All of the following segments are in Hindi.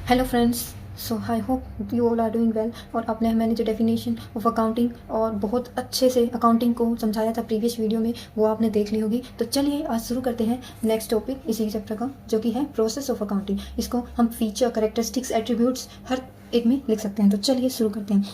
Hello friends, so I hope you all are doing well. और आपने मैंने जो डेफिनेशन ऑफ अकाउंटिंग और बहुत अच्छे से अकाउंटिंग को समझाया था प्रीवियस वीडियो में, वो आपने देख ली होगी। तो चलिए आज शुरू करते हैं नेक्स्ट टॉपिक इसी चैप्टर का, जो कि है प्रोसेस ऑफ अकाउंटिंग। इसको हम फीचर, करेक्टरिस्टिक्स, एट्रीब्यूट्स हर एक में लिख सकते हैं। तो चलिए शुरू करते हैं।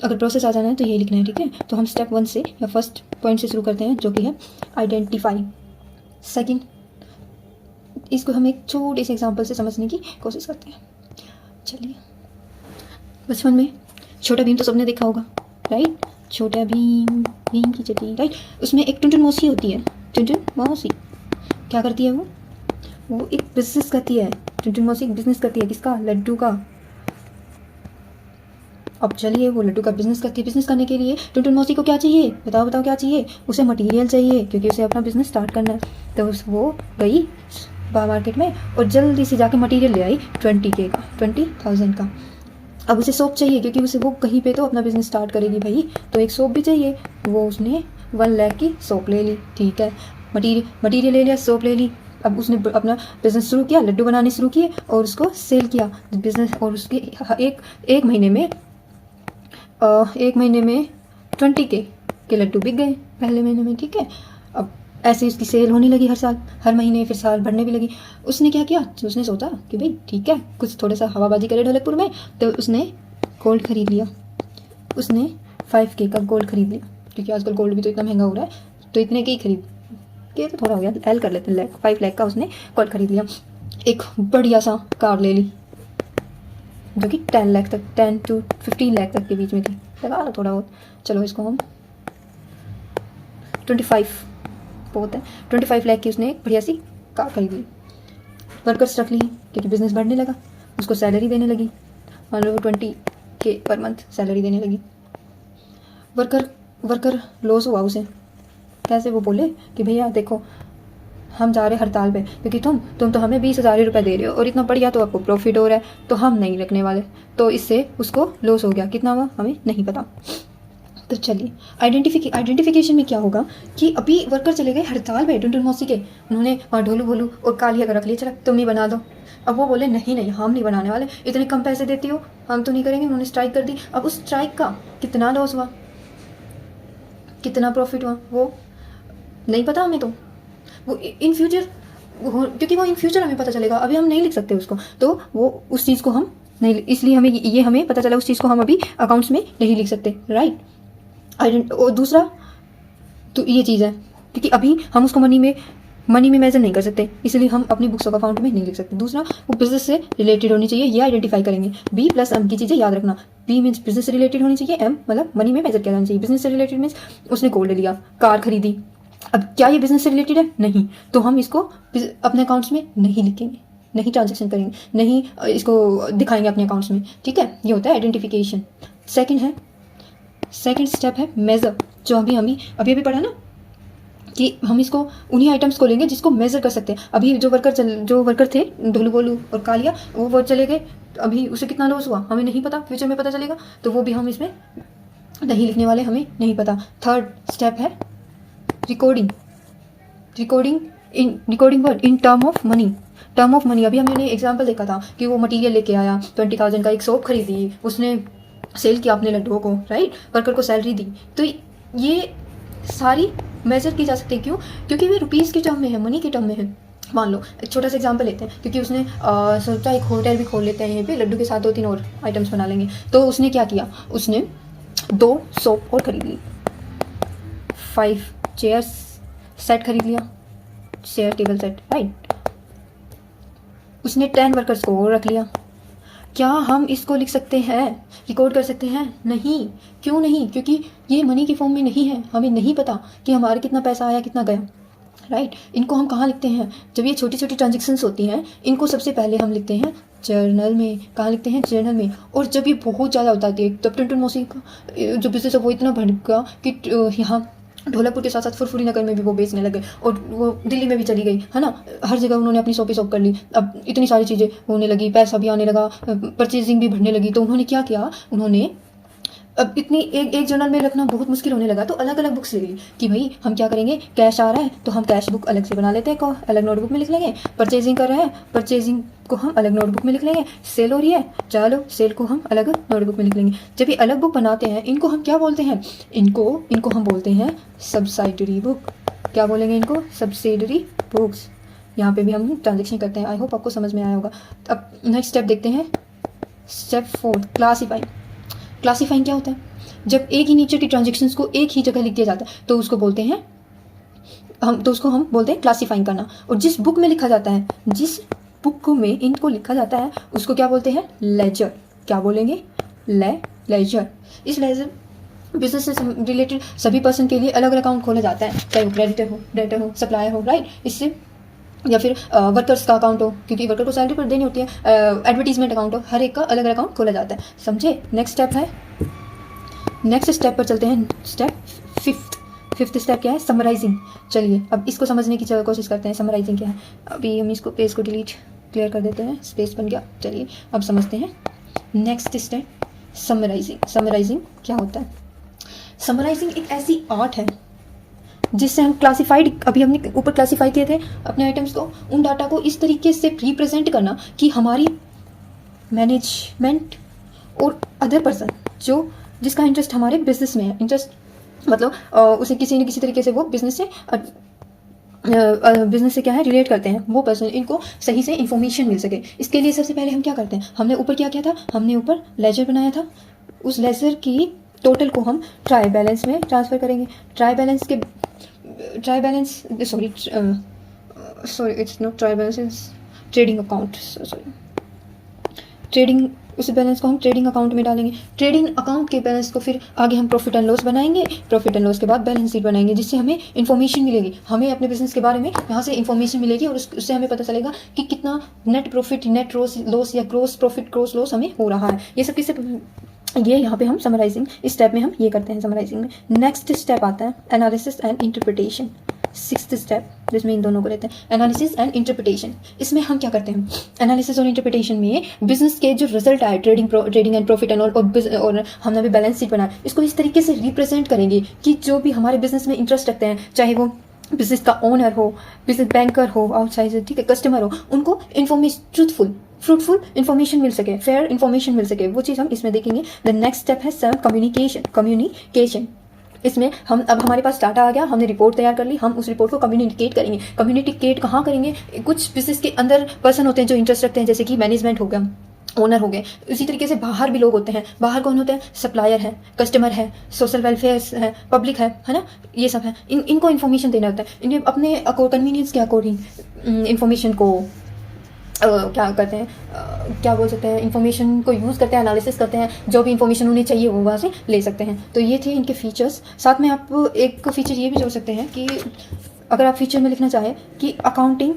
अगर प्रोसेस आ जाना है तो ये लिखना है, ठीक है। तो हम स्टेप 1 से या फर्स्ट पॉइंट से शुरू करते हैं, जो कि है आइडेंटिफाई। सेकेंड, इसको हम एक छोटे से एग्जाम्पल से समझने की कोशिश करते हैं। चलिए, बचपन में छोटा भीम तो सबने देखा होगा, राइट। छोटा भीम, भीम की चटी, राइट। उसमें एक टुनटुन मौसी होती है। टुनटुन मौसी क्या करती है? वो एक बिजनेस करती है। टुनटुन मौसी एक बिजनेस करती है। किसका? लड्डू का। अब चलिए, वो लड्डू का बिजनेस करती है। बिजनेस करने के लिए टुनटुन मौसी को क्या चाहिए? बताओ बताओ, क्या चाहिए? उसे मटेरियल चाहिए, क्योंकि उसे अपना बिजनेस स्टार्ट करना है। तो वो गई मार्केट में और जल्दी से जाके मटेरियल ले आई 20K का, 20,000 का। अब उसे सोप चाहिए, क्योंकि उसे वो कहीं पे तो अपना बिजनेस स्टार्ट करेगी भाई, तो एक सोप भी चाहिए। वो उसने 1 लाख की सोप ले ली, ठीक है। मटीरियल ले लिया, सोप ले ली। अब उसने अपना बिजनेस शुरू किया, लड्डू बनाने शुरू किए और उसको सेल किया बिजनेस। और उसके एक महीने में 20K के लड्डू बिक गए पहले महीने में, ठीक है। अब ऐसे उसकी सेल होने लगी हर साल, हर महीने, फिर साल बढ़ने भी लगी। उसने क्या किया? उसने सोचा कि भाई ठीक है, कुछ थोड़ा सा हवाबाजी करे ढोलकपुर में। तो उसने गोल्ड खरीद लिया। उसने 5K का गोल्ड खरीद लिया, क्योंकि आजकल गोल्ड भी तो इतना महंगा हो रहा है। तो इतने के ही खरीद के, तो थोड़ा हो गया, एल कर लेते हैं, 5 लाख का उसने गोल्ड खरीद लिया। एक बढ़िया सा कार ले ली, जो कि 10 लाख तक, 10 to 15 लाख तक के बीच में थी। लगा लो थोड़ा बहुत, चलो इसको हम 25 बहुत है, 25 लाख की उसने एक बढ़िया सी कार खरीद ली। वर्कर्स रख ली, क्योंकि बिजनेस बढ़ने लगा। उसको सैलरी देने लगी, मान लो 20K पर मंथ सैलरी देने लगी। वर्कर लॉस हुआ उसे। कैसे? वो बोले कि भैया देखो, हम जा रहे हड़ताल पे, क्योंकि तुम तो हमें 20,000 रुपये दे रहे हो और इतना बढ़िया तो आपको प्रॉफिट हो रहा है, तो हम नहीं रखने वाले। तो इससे उसको लॉस हो गया। कितना हुआ हमें नहीं पता। तो चलिए, आइडेंटिफिकेशन में क्या होगा कि अभी वर्कर चले गए हड़ताल पे टुनटुन मौसी के। उन्होंने वहाँ ढोलू भोलू और कालिया का रख लिया, चला तुम ही बना दो। अब वो बोले नहीं नहीं, हम नहीं बनाने वाले, इतने कम पैसे देती हो, हम तो नहीं करेंगे। उन्होंने स्ट्राइक कर दी। अब उस स्ट्राइक का कितना लॉस हुआ, कितना प्रॉफिट हुआ, वो नहीं पता हमें। तो वो इन फ्यूचर, क्योंकि वो इन फ्यूचर हमें पता चलेगा, अभी हम नहीं लिख सकते उसको। तो वो उस चीज़ को हम नहीं, इसलिए हमें पता चला, उस चीज़ को हम अभी अकाउंट्स में नहीं लिख सकते, राइट। और दूसरा तो ये चीज़ है, क्योंकि अभी हम उसको मनी में मेजर नहीं कर सकते, इसलिए हम अपनी बुक्स ऑफ अकाउंट में नहीं लिख सकते। दूसरा, वो बिजनेस से रिलेटेड होनी चाहिए, ये आइडेंटिफाई करेंगे। B + M की चीज़ें याद रखना। B मीन्स बिजनेस से रिलेटेड होनी चाहिए, M मतलब मनी में मेजर किया जाना चाहिए। बिजनेस से रिलेटेड मीन्स उसने गोल्ड लिया, कार खरीदी। अब क्या ये बिजनेस से रिलेटेड है? नहीं, तो हम इसको अपने अकाउंट्स में नहीं लिखेंगे, नहीं ट्रांजेक्शन करेंगे, नहीं इसको दिखाएंगे अपने अकाउंट्स में, ठीक है। ये होता है आइडेंटिफिकेशन। सेकंड स्टेप है मेज़र, जो अभी पढ़ा ना, कि हम इसको उन्हीं आइटम्स को लेंगे जिसको मेज़र कर सकते हैं। अभी जो वर्कर थे ढोलू बोलू और कालिया, वो चले गए। अभी उसे कितना लॉस हुआ हमें नहीं पता, फ्यूचर में पता चलेगा। तो वो भी हम इसमें नहीं लिखने वाले, हमें नहीं पता। थर्ड स्टेप है recording in term of money. अभी हमने एग्जाम्पल देखा था कि वो मटेरियल लेके आया, 20,000 का एक सोप खरीदी, उसने सेल किया अपने लड्डुओं को, राइट। वर्कर को सैलरी दी। तो ये सारी मेजर की जा सकती है। क्यों? क्योंकि वे रुपीज़ के टर्म में है, मनी के टर्म में है। मान लो एक छोटा सा एग्जाम्पल लेते हैं, क्योंकि उसने सोचा एक होटल भी खोल लेते हैं यहीं पे, लड्डू के साथ 2-3 और आइटम्स बना लेंगे। तो उसने क्या किया? उसने 2 सोप और खरीद ली, 5 चेयर्स सेट खरीद लिया, चेयर टेबल सेट, राइट। उसने 10 वर्कर्स को और रख लिया। क्या हम इसको लिख सकते हैं, रिकॉर्ड कर सकते हैं? नहीं। क्यों नहीं? क्योंकि ये मनी के फॉर्म में नहीं है, हमें नहीं पता कि हमारा कितना पैसा आया, कितना गया, राइट। इनको हम कहाँ लिखते हैं? जब ये छोटी छोटी ट्रांजेक्शन्स होती हैं, इनको सबसे पहले हम लिखते हैं जर्नल में। कहाँ लिखते हैं? जर्नल में। और जब ये बहुत ज़्यादा होता है, तब टुनटुन मौसी का जो बिजनेस है वो इतना बढ़ गया कि यहाँ ढोलकपुर के साथ साथ फुरफुरी नगर में भी वो बेचने लगे, और वो दिल्ली में भी चली गई, है ना। हर जगह उन्होंने अपनी शॉप कर ली। अब इतनी सारी चीज़ें होने लगी, पैसा भी आने लगा, परचेजिंग भी बढ़ने लगी। तो उन्होंने क्या किया? उन्होंने अब इतनी एक जर्नल में रखना बहुत मुश्किल होने लगा, तो अलग अलग बुक्स ले ली कि भाई हम क्या करेंगे, कैश आ रहा है तो हम कैश बुक अलग से बना लेते हैं, को अलग नोटबुक में लिख लेंगे। परचेजिंग कर रहे हैं, परचेजिंग को हम अलग नोटबुक में लिख लेंगे। सेल हो रही है, चलो सेल को हम अलग नोटबुक में लिख लेंगे। जब ये अलग बुक बनाते हैं, इनको हम क्या बोलते हैं, इनको हम बोलते हैं सब्सिडरी बुक। क्या बोलेंगे इनको, सब्सिडरी बुक्स। यहाँ पे भी हम ट्रांजेक्शन करते हैं। आई होप आपको समझ में आया होगा। अब नेक्स्ट स्टेप देखते हैं, स्टेप 4, क्लासीफाइंग। क्लासीफाइंग क्या होता है, जब एक ही नेचर की ट्रांजेक्शन्स को एक ही जगह लिख दिया जाता है तो उसको बोलते हैं उसको हम बोलते हैं क्लासीफाइंग करना। और जिस बुक में लिखा जाता है, जिस बुक में इनको लिखा जाता है उसको क्या बोलते हैं, लेजर। क्या बोलेंगे, लेजर। इस लेजर बिजनेस से रिलेटेड सभी पर्सन के लिए अलग अलग अकाउंट खोला जाता है, चाहे वो क्रेडिटर हो, डेटर हो, सप्लायर हो, राइट। इससे या फिर वर्कर्स का अकाउंट हो, क्योंकि वर्कर को सैलरी पर देनी होती है, एडवर्टीजमेंट अकाउंट हो, हर एक का अलग अलग अकाउंट खोला जाता है, समझे। नेक्स्ट स्टेप है, नेक्स्ट स्टेप पर चलते हैं, स्टेप फिफ्थ स्टेप क्या है, समराइजिंग। चलिए अब इसको समझने की कोशिश करते हैं, समराइजिंग क्या है। अभी हम इसको पेज को डिलीट क्लियर कर देते हैं, स्पेस बन गया। चलिए अब समझते हैं नेक्स्ट स्टेप, समराइजिंग। समराइजिंग क्या होता है, समराइजिंग एक ऐसी आर्ट है जिससे हम क्लासिफाइड, अभी हमने ऊपर क्लासिफाई किए थे अपने आइटम्स को, उन डाटा को इस तरीके से रिप्रेजेंट करना कि हमारी मैनेजमेंट और अदर पर्सन जिसका इंटरेस्ट हमारे बिजनेस में है, इंटरेस्ट मतलब उसे किसी न किसी तरीके से वो बिजनेस से क्या है, रिलेट करते हैं, वो पर्सन इनको सही से इन्फॉर्मेशन मिल सके। इसके लिए सबसे पहले हम क्या करते हैं, हमने ऊपर क्या किया था, हमने ऊपर लेजर बनाया था। उस लेजर की टोटल को हम ट्राई बैलेंस में ट्रांसफ़र करेंगे। Try balance it's not try balance, it's trading account, trading, उस बैलेंस को हम ट्रेडिंग अकाउंट में डालेंगे। ट्रेडिंग अकाउंट के बैलेंस को फिर आगे हम प्रॉफिट एंड लॉस बनाएंगे। प्रॉफिट एंड लॉस के बाद बैलेंस शीट बनाएंगे, जिससे हमें इन्फॉर्मेशन मिलेगी, हमें अपने बिजनेस के बारे में यहाँ से इन्फॉर्मेशन मिलेगी और उससे हमें पता चलेगा कि कितना नेट प्रॉफिट, नेट लॉस या ग्रोस प्रॉफिट, ग्रोस लॉस हमें हो रहा है। ये सब किससे, ये यहाँ पे हम समराइजिंग, इस स्टेप में हम ये करते हैं समराइजिंग में। नेक्स्ट स्टेप आता है analysis and interpretation, 6th step, जिसमें इन दोनों को लेते हैं, एनालिसिस एंड इंटरप्रिटेशन। इसमें हम क्या करते हैं, एनालिसिस और इंटरप्रिटेशन में बिजनेस के जो रिजल्ट आए, ट्रेडिंग एंड प्रॉफिट एंड और हमने अभी बैलेंस शीट बनाया, इसको इस तरीके से रिप्रेजेंट करेंगे कि जो भी हमारे बिजनेस में इंटरेस्ट रखते हैं, चाहे वो बिजनेस का ओनर हो, बिजनेस बैंकर हो, आउटसाइड से, ठीक है, कस्टमर हो, उनको इन्फॉर्मेशन फ्रूटफुल इन्फॉर्मेशन मिल सके, फेयर इन्फॉर्मेशन मिल सके, वो चीज़ हम इसमें देखेंगे। द नेक्स्ट स्टेप है सेल्फ कम्युनिकेशन। इसमें हम, अब हमारे पास डाटा आ गया, हमने रिपोर्ट तैयार कर ली, हम उस रिपोर्ट को कम्युनिकेट करेंगे। कम्युनिकेट कहाँ करेंगे, कुछ बिजनेस के अंदर पर्सन होते हैं जो इंटरेस्ट रखते हैं, जैसे कि मैनेजमेंट हो गया, ओनर हो गए। इसी तरीके से बाहर भी लोग होते हैं। बाहर कौन होते हैं, सप्लायर है, कस्टमर है, सोशल वेलफेयर है, पब्लिक है ना, ये सब है। इनको इन्फॉर्मेशन देना होता है। इन्हें अपने कन्वीनियंस के अकॉर्डिंग इन्फॉर्मेशन को क्या करते हैं, क्या बोल सकते हैं, इन्फॉर्मेशन को यूज़ करते हैं, एनालिसिस करते हैं, जो भी इन्फॉर्मेशन उन्हें चाहिए वो वहाँ से ले सकते हैं। तो ये थे इनके फीचर्स। साथ में आप एक फीचर ये भी जोड़ सकते हैं कि अगर आप फीचर में लिखना चाहें कि accounting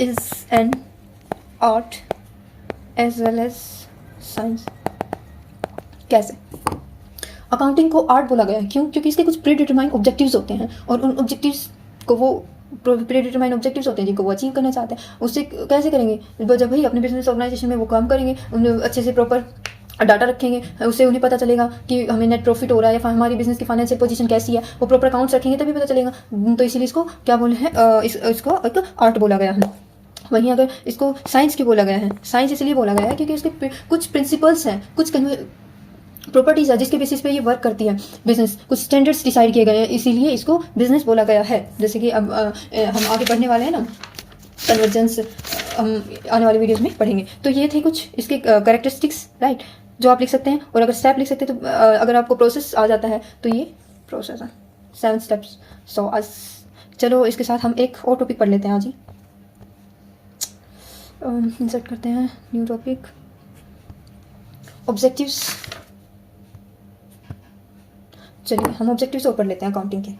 is an art as well as science. कैसे अकाउंटिंग को आर्ट बोला गया है, क्यों, क्योंकि इसके कुछ प्री डिटरमाइंड ऑब्जेक्टिव्स होते हैं और उन ऑब्जेक्टिव्स को वो प्री डिटरमाइंड ऑब्जेक्टिव्स होते हैं जिनको वो अचीव करना चाहते हैं। उससे कैसे करेंगे, जब भाई अपने बिजनेस ऑर्गेनाइजेशन में वो काम करेंगे, उन्हें अच्छे से प्रॉपर डाटा रखेंगे, उससे उन्हें पता चलेगा कि हमें नेट प्रॉफिट हो रहा है या हमारी बिजनेस की फाइनेंशियल पोजीशन कैसी है, वो प्रॉपर अकाउंट्स रखेंगे तभी पता चलेगा। तो इसीलिए इसको क्या बोले हैं, इसको एक आर्ट बोला गया है। वहीं अगर इसको साइंस क्यों बोला गया है, साइंस इसलिए बोला गया है क्योंकि उसके कुछ प्रिंसिपल्स हैं, कुछ प्रॉपर्टीज है जिसके बेसिस पे ये वर्क करती है बिजनेस, कुछ स्टैंडर्ड्स डिसाइड किए गए हैं, इसीलिए इसको बिजनेस बोला गया है। जैसे कि अब हम आगे पढ़ने वाले हैं ना, कन्वर्जेंस हम आने वाली वीडियोस में पढ़ेंगे। तो ये थे कुछ इसके कैरेक्टरिस्टिक्स, राइट, जो आप लिख सकते हैं। और अगर स्टेप लिख सकते हैं तो अगर आपको प्रोसेस आ जाता है तो ये प्रोसेस है, 7 स्टेप्स। सो आज चलो इसके साथ हम एक और टॉपिक पढ़ लेते हैं। आज ही इंसर्ट करते हैं न्यू टॉपिक, ऑब्जेक्टिव्स। चलिए हम ऑब्जेक्टिव्स और पढ़ लेते हैं अकाउंटिंग के।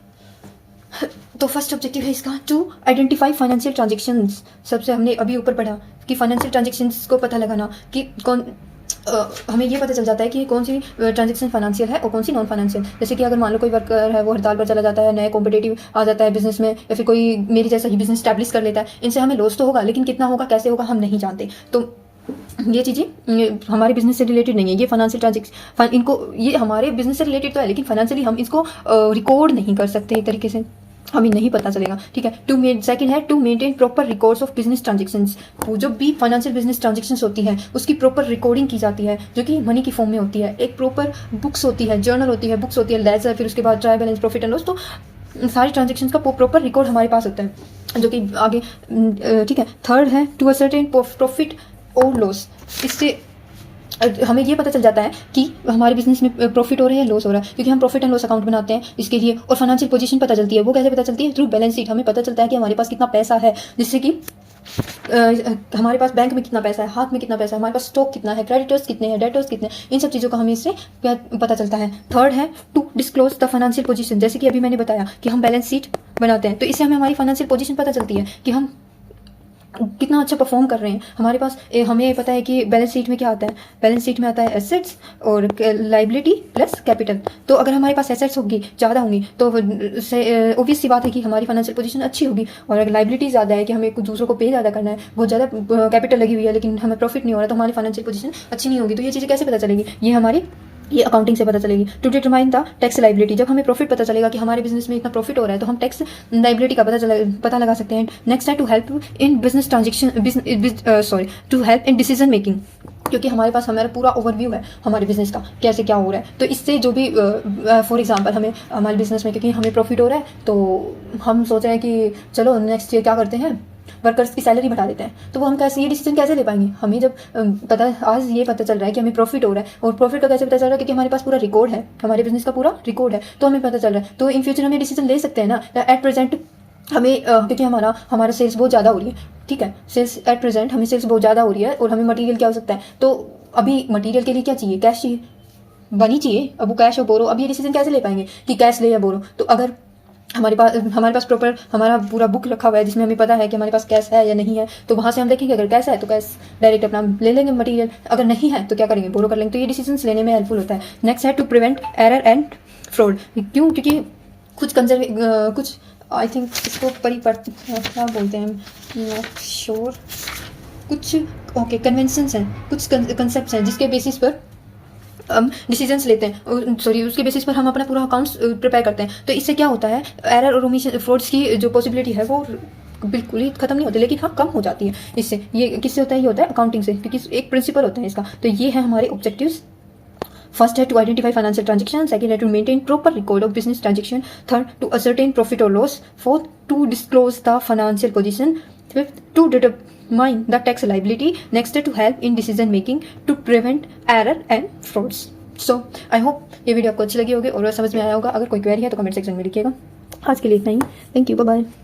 तो फर्स्ट ऑब्जेक्टिव है इसका, टू आइडेंटिफाई फाइनेंशियल ट्रांजेक्शंस। सबसे हमने अभी ऊपर पढ़ा कि फाइनेंशियल ट्रांजेक्शंस को पता लगाना कि हमें ये पता चल जाता है कि कौन सी ट्रांजेक्शन फाइनेंशियल है और कौन सी नॉन फाइनेंशियल। जैसे कि अगर मान लो कोई वर्कर है वो हड़ताल पर चला जाता है, नया कॉम्पिटेटिव आ जाता है बिजनेस में, या फिर कोई मेरी जैसा ही बिजनेस स्टैब्लिश कर लेता है, इनसे हमें लॉस तो होगा, लेकिन कितना होगा, कैसे होगा, हम नहीं जानते। तो ये चीज़ें हमारे बिजनेस से रिलेटेड नहीं है, ये फाइनेंशियल ट्रांजेक्शन इनको, ये हमारे बिजनेस से रिलेटेड तो है लेकिन फाइनेंशियली हम इसको रिकॉर्ड नहीं कर सकते एक तरीके से, हमें नहीं पता चलेगा, ठीक है। सेकंड है to maintain proper records of business transactions. जो भी फाइनेंशियल बिजनेस ट्रांजेक्शंस होती है उसकी प्रॉपर रिकॉर्डिंग की जाती है, जो कि मनी की फॉर्म में होती है। एक प्रॉपर बुक्स होती है, जर्नल होती है, बुक्स होती है, लेजर, फिर उसके बाद trial balance, profit and loss. तो सारी ट्रांजेक्शन्स का प्रॉपर रिकॉर्ड हमारे पास होता है, जो कि आगे, ठीक है। थर्ड है टू अ सर्टेन प्रॉफिट और लॉस। इससे हमें ये पता चल जाता है कि हमारे बिजनेस में प्रॉफिट हो रहा है या लॉस हो रहा है, क्योंकि हम प्रॉफिट एंड लॉस अकाउंट बनाते हैं इसके लिए। और फाइनेंशियल पोजीशन पता चलती है, वो कैसे पता चलती है? Through balance sheet. हमें पता चलता है कि हमारे पास कितना पैसा है, जिससे कि हमारे पास बैंक में कितना पैसा है, हाथ में कितना पैसा है, हमारे पास स्टॉक कितना है, क्रेडिटर्स कितने हैं, डेटर्स कितने हैं, इन सब चीज़ों का हमें इससे पता चलता है। थर्ड है to disclose the financial position. जैसे कि अभी मैंने बताया कि हम बैलेंस शीट बनाते हैं, तो इससे हमें हमारी फाइनेंशियल पोजीशन पता चलती है कि हम कितना अच्छा परफॉर्म कर रहे हैं। हमारे पास हमें पता है कि बैलेंस शीट में क्या आता है, बैलेंस शीट में आता है एसेट्स और लाइबिलिटी प्लस कैपिटल। तो अगर हमारे पास एसेट्स होगी, ज़्यादा होंगी, तो ऑब्वियस सी बात है कि हमारी फाइनेंशियल पोजीशन अच्छी होगी। और अगर लाइबिलिटी ज़्यादा है कि हमें कुछ दूसरों को पे ज़्यादा करना है, बहुत ज़्यादा कैपिटल लगी हुई है लेकिन हमें प्रॉफिट नहीं हो रहा, तो हमारी फाइनेंशियल पोजीशन अच्छी नहीं होगी। तो ये चीज़ें कैसे पता चलेगी? ये अकाउंटिंग से पता चलेगी। To determine the tax liability. जब हमें प्रॉफिट पता चलेगा कि हमारे बिजनेस में इतना प्रॉफिट हो रहा है, तो हम टैक्स लाइबिलिटी का पता लगा सकते हैं। नेक्स्ट है to help in business transaction, to help in decision making, क्योंकि हमारे पास हमारा पूरा ओवरव्यू है हमारे बिजनेस का, कैसे क्या हो रहा है। तो इससे जो भी फॉर एग्जांपल हमें हमारे बिजनेस में, क्योंकि हमें प्रॉफिट हो रहा है, तो हम सोच रहे हैं कि चलो नेक्स्ट ईयर क्या करते हैं, वर्कर्स की सैलरी बढ़ा देते हैं। तो वो हम कैसे, ये डिसीजन कैसे ले पाएंगे? हमें जब आज ये पता चल रहा है कि हमें प्रॉफिट हो रहा है, और प्रॉफिट का कैसे पता चल रहा है? क्योंकि हमारे पास पूरा रिकॉर्ड है, हमारे बिजनेस का पूरा रिकॉर्ड है, तो हमें पता चल रहा है। तो इन फ्यूचर हम ये डिसीजन ले सकते हैं ना। एट प्रेजेंट हमें क्योंकि हमारा सेल्स बहुत ज़्यादा हो रही है, ठीक है, सेल्स एट प्रेजेंट हमें सेल्स बहुत ज़्यादा हो रही है, और हमें मटीरियल क्या हो सकता है? तो अभी मटीरियल के लिए क्या चाहिए? कैश चाहिए, बनी चाहिए। अब वो कैश और बोरो, अब ये डिसीजन कैसे ले पाएंगे कि कैश ले या बोरो? तो अगर हमारे पास प्रॉपर हमारा पूरा बुक रखा हुआ है जिसमें हमें पता है कि हमारे पास कैश है या नहीं है, तो वहाँ से हम देखेंगे अगर कैश है तो कैश डायरेक्ट अपना ले लेंगे मटेरियल, अगर नहीं है तो क्या करेंगे? बोरो कर लेंगे। तो ये डिसीजंस लेने में हेल्पफुल होता है। नेक्स्ट है to prevent error and fraud. क्यों? क्योंकि कुछ आई थिंक इसको क्या बोलते हैं, नॉट श्योर, कुछ ओके कन्वेंशंस हैं, कुछ कंसेप्ट हैं जिसके बेसिस पर हम डिसीजंस लेते हैं, उसके बेसिस पर हम अपना पूरा अकाउंट्स प्रिपेयर करते हैं। तो इससे क्या होता है, एरर और ओमिशन फ्रॉड्स की जो पॉसिबिलिटी है वो बिल्कुल ही खत्म नहीं होती, लेकिन हाँ कम हो जाती है इससे। ये किससे होता है? ये होता है अकाउंटिंग से, क्योंकि एक प्रिंसिपल होता है इसका। तो ये है हमारे ऑब्जेक्टिव्स। फर्स्ट है to identify financial transaction, second है to maintain proper record of business transaction, third to ascertain profit और loss, fourth to disclose the financial position, fifth to determine the tax liability, next है to help in decision making, to prevent error and frauds. So I hope ये वीडियो आपको अच्छी लगी होगी और समझ में आया होगा। अगर कोई क्वेरी है तो कमेंट सेक्शन में लिखिएगा। आज के लिए इतना ही। Thank you, bye bye.